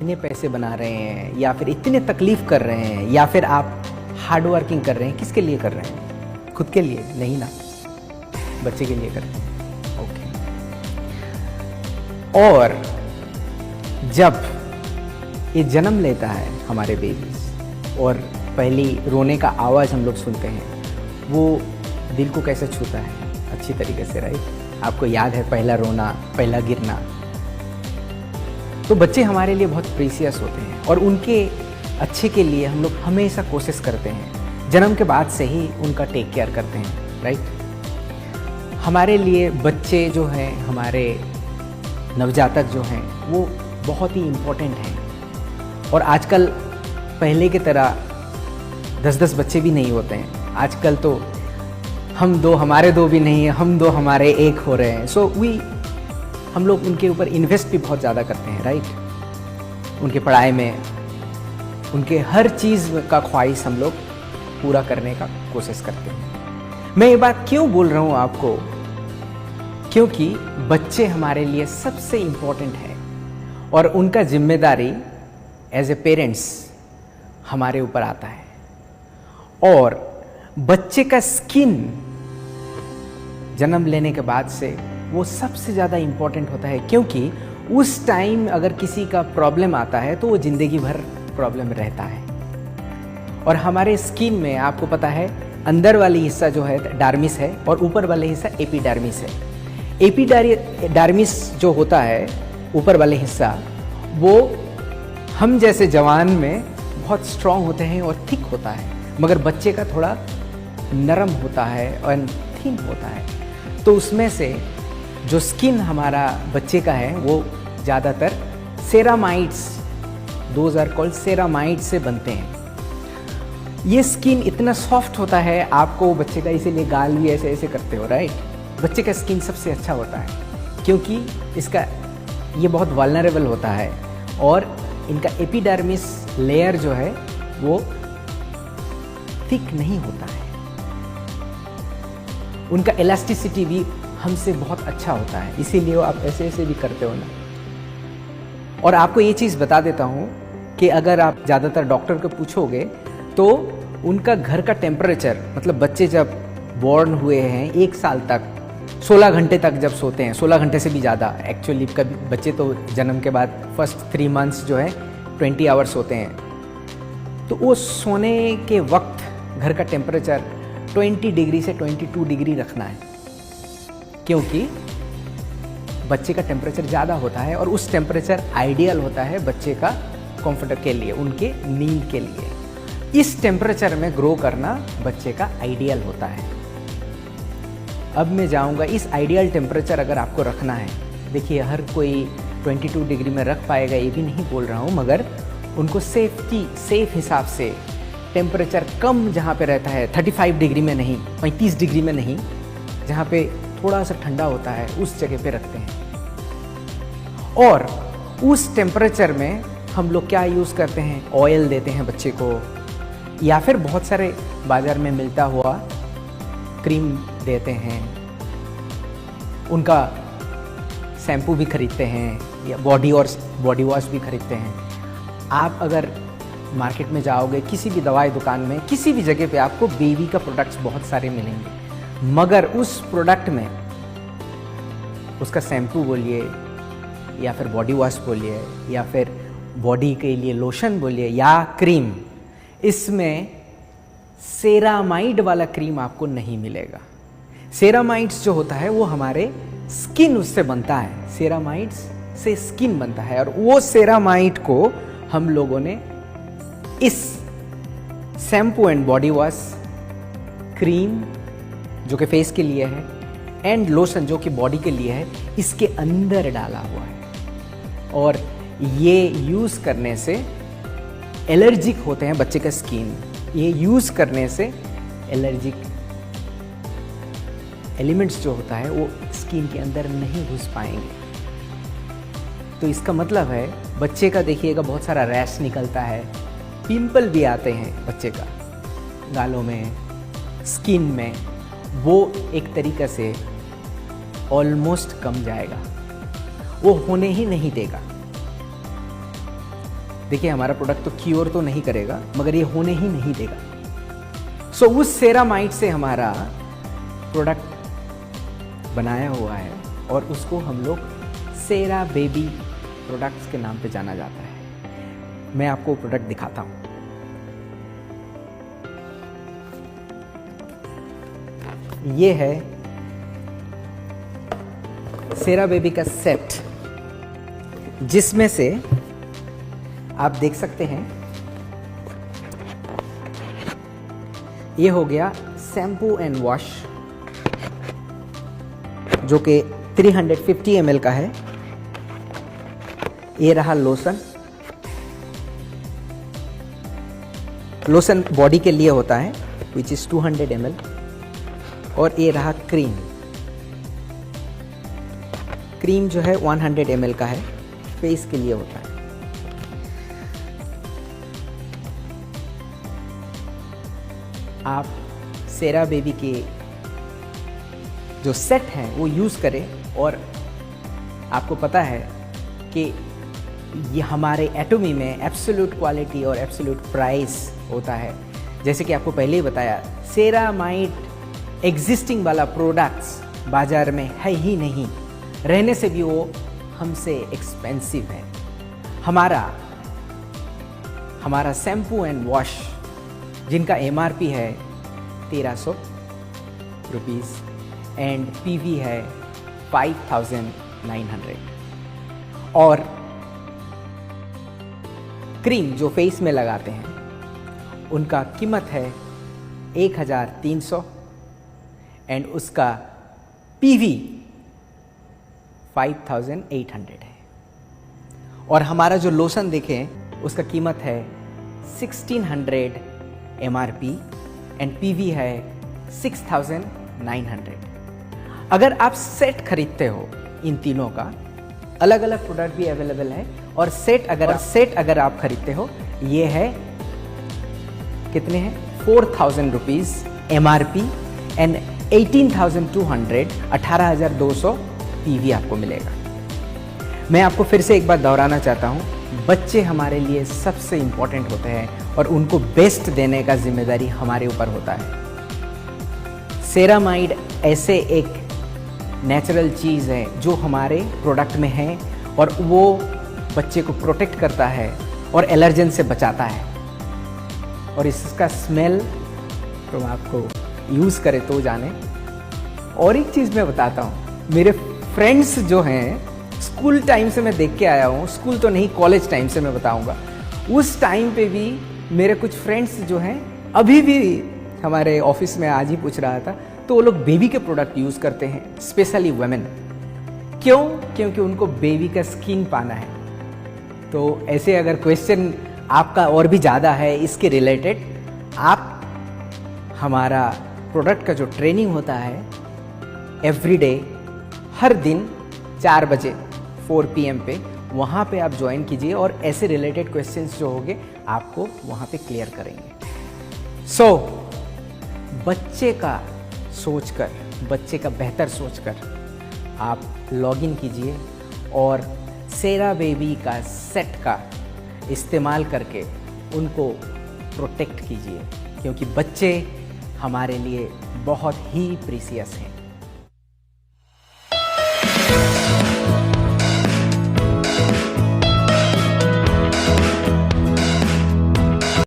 इतने पैसे बना रहे हैं या फिर इतने तकलीफ कर रहे हैं या फिर आप हार्ड वर्किंग कर रहे हैं, किसके लिए कर रहे हैं? खुद के लिए नहीं ना, बच्चे के लिए कर रहे हैं। ओके। और जब ये जन्म लेता है हमारे बेबीज और पहली रोने का आवाज़ हम लोग सुनते हैं, वो दिल को कैसे छूता है अच्छी तरीके से, राइट? आपको याद है पहला रोना, पहला गिरना। तो बच्चे हमारे लिए बहुत प्रीसियस होते हैं और उनके अच्छे के लिए हम लोग हमेशा कोशिश करते हैं, जन्म के बाद से ही उनका टेक केयर करते हैं, राइट? हमारे लिए बच्चे जो हैं, हमारे नवजातक जो हैं, वो बहुत ही इम्पोर्टेंट हैं। और आजकल पहले की तरह 10-10 बच्चे भी नहीं होते हैं। आजकल तो हम दो हमारे दो भी नहीं है, हम दो हमारे एक हो रहे हैं। सो हम लोग उनके ऊपर इन्वेस्ट भी बहुत ज़्यादा करते हैं, राइट? उनके पढ़ाई में, उनके हर चीज़ का ख्वाहिश हम लोग पूरा करने का कोशिश करते हैं। मैं ये बात क्यों बोल रहा हूँ आपको? क्योंकि बच्चे हमारे लिए सबसे इम्पोर्टेंट है और उनका जिम्मेदारी एज ए पेरेंट्स हमारे ऊपर आता है। और बच्चे का स्किन जन्म लेने के बाद से वो सबसे ज़्यादा इम्पोर्टेंट होता है, क्योंकि उस टाइम अगर किसी का प्रॉब्लम आता है तो वो ज़िंदगी भर प्रॉब्लम रहता है। और हमारे स्किन में आपको पता है अंदर वाली हिस्सा जो है डार्मिस है और ऊपर वाले हिस्सा एपिडर्मिस है। एपिडर्मिस जो होता है ऊपर वाले हिस्सा, वो हम जैसे जवान में बहुत स्ट्रॉन्ग होते हैं और थिक होता है, मगर बच्चे का थोड़ा नरम होता है और थिन होता है। तो उसमें से जो स्किन हमारा बच्चे का है वो ज़्यादातर ceramides, those are called ceramides से बनते हैं। ये स्किन इतना सॉफ्ट होता है, आपको बच्चे का इसीलिए गाल भी ऐसे ऐसे करते हो, राइट? बच्चे का स्किन सबसे अच्छा होता है क्योंकि इसका ये बहुत वल्नरेबल होता है और इनका एपिडर्मिस लेयर जो है वो थिक नहीं होता है। उनका इलास्टिसिटी भी हमसे बहुत अच्छा होता है, इसीलिए वो आप ऐसे ऐसे भी करते हो ना। और आपको ये चीज़ बता देता हूँ कि अगर आप ज़्यादातर डॉक्टर को पूछोगे तो उनका घर का टेम्परेचर, मतलब बच्चे जब बॉर्न हुए हैं 1 साल तक 16 घंटे तक जब सोते हैं, 16 घंटे से भी ज़्यादा एक्चुअली, कभी बच्चे तो जन्म के बाद फर्स्ट 3 मंथ्स जो है 20 आवर्स सोते हैं, तो वो सोने के वक्त घर का टेम्परेचर 20 डिग्री से 22 डिग्री रखना है, क्योंकि बच्चे का टेम्परेचर ज़्यादा होता है और उस टेम्परेचर आइडियल होता है बच्चे का कंफर्ट के लिए, उनके नींद के लिए। इस टेम्परेचर में ग्रो करना बच्चे का आइडियल होता है। अब मैं जाऊंगा इस आइडियल टेम्परेचर अगर आपको रखना है, देखिए हर कोई 22 डिग्री में रख पाएगा ये भी नहीं बोल रहा हूँ, मगर उनको सेफ हिसाब से टेम्परेचर कम जहाँ पे रहता है 35 डिग्री में नहीं, 35 डिग्री में नहीं, जहाँ पे थोड़ा सा ठंडा होता है उस जगह पे रखते हैं। और उस टेम्परेचर में हम लोग क्या यूज़ करते हैं? ऑयल देते हैं बच्चे को, या फिर बहुत सारे बाज़ार में मिलता हुआ क्रीम देते हैं, उनका शैम्पू भी खरीदते हैं या बॉडी वॉश भी खरीदते हैं। आप अगर मार्केट में जाओगे किसी भी दवाई दुकान में, किसी भी जगह पे आपको बेबी का प्रोडक्ट्स बहुत सारे मिलेंगे, मगर उस प्रोडक्ट में उसका शैम्पू बोलिए या फिर बॉडी वॉश बोलिए या फिर बॉडी के लिए लोशन बोलिए या क्रीम, इसमें सेरामाइड वाला क्रीम आपको नहीं मिलेगा। सेरामाइड्स जो होता है वो हमारे स्किन उससे बनता है, सेरामाइड्स से स्किन बनता है, और वो सेरामाइड को हम लोगों ने इस shampoo and body wash, cream जो कि फेस के लिए है एंड लोशन जो कि बॉडी के लिए है, इसके अंदर डाला हुआ है। और ये यूज़ करने से एलर्जिक होते हैं बच्चे का स्किन, ये यूज़ करने से एलर्जिक एलिमेंट्स जो होता है वो स्किन के अंदर नहीं घुस पाएंगे। तो इसका मतलब है बच्चे का देखिएगा बहुत सारा रैश निकलता है, पिंपल भी आते हैं बच्चे का गालों में, स्किन में, वो एक तरीक़े से ऑलमोस्ट कम जाएगा, वो होने ही नहीं देगा। देखिए हमारा प्रोडक्ट तो क्योर तो नहीं करेगा, मगर ये होने ही नहीं देगा। सो उस सेरामाइड से हमारा प्रोडक्ट बनाया हुआ है और उसको हम लोग सेरा बेबी प्रोडक्ट्स के नाम पे जाना जाता है। मैं आपको प्रोडक्ट दिखाता हूँ। ये है सेरा बेबी का सेट, जिसमें से आप देख सकते हैं ये हो गया शैम्पू एंड वॉश जो कि 350 ml का है। ये रहा लोशन, लोशन बॉडी के लिए होता है विच इज 200 ml। और ये रहा क्रीम, क्रीम जो है 100 ml का है, फेस के लिए होता है। आप सेरा बेबी के जो सेट हैं वो यूज़ करें। और आपको पता है कि ये हमारे एटोमी में एब्सोल्यूट क्वालिटी और एब्सोल्यूट प्राइस होता है। जैसे कि आपको पहले ही बताया, सेरामाइड एग्जिस्टिंग वाला प्रोडक्ट्स बाज़ार में है ही नहीं, रहने से भी वो हमसे एक्सपेंसिव है। हमारा शैम्पू एंड वॉश जिनका MRP है 1300 रुपीज़ एंड PV है 5900, और क्रीम जो फेस में लगाते हैं उनका कीमत है 1300 एंड उसका PV 5800 है। और हमारा जो लोशन देखें उसका कीमत है 1600 MRP एंड PV है 6900। अगर आप सेट खरीदते हो इन तीनों का, अलग अलग प्रोडक्ट भी अवेलेबल है, और सेट अगर आप खरीदते हो, ये है कितने हैं 4000 रुपीज़ MRP एंड 18200 18,200 PV आपको मिलेगा। मैं आपको फिर से एक बार दोहराना चाहता हूँ, बच्चे हमारे लिए सबसे इम्पोर्टेंट होते हैं और उनको बेस्ट देने का जिम्मेदारी हमारे ऊपर होता है। सेरामाइड ऐसे एक नेचुरल चीज़ है जो हमारे प्रोडक्ट में है और वो बच्चे को प्रोटेक्ट करता है और एलर्जन से बचाता है। और इसका स्मेल तो आपको यूज़ करे तो जाने। और एक चीज़ मैं बताता हूँ, मेरे फ्रेंड्स जो हैं, स्कूल टाइम से मैं देख के आया हूँ, स्कूल तो नहीं कॉलेज टाइम से मैं बताऊँगा, उस टाइम पे भी मेरे कुछ फ्रेंड्स जो हैं, अभी भी हमारे ऑफिस में आज ही पूछ रहा था, तो वो लोग बेबी के प्रोडक्ट यूज़ करते हैं, स्पेशली वुमेन। क्यों? क्योंकि उनको बेबी का स्किन पाना है। तो ऐसे अगर क्वेश्चन आपका और भी ज़्यादा है इसके रिलेटेड, आप हमारा प्रोडक्ट का जो ट्रेनिंग होता है एवरीडे, हर दिन 4 बजे 4 PM पे, वहाँ पे आप ज्वाइन कीजिए और ऐसे रिलेटेड क्वेश्चंस जो होंगे आपको वहाँ पे क्लियर करेंगे। सो बच्चे का सोचकर, बच्चे का बेहतर सोचकर आप लॉगिन कीजिए और सेरा बेबी का सेट का इस्तेमाल करके उनको प्रोटेक्ट कीजिए, क्योंकि बच्चे हमारे लिए बहुत ही प्रीसियस हैं।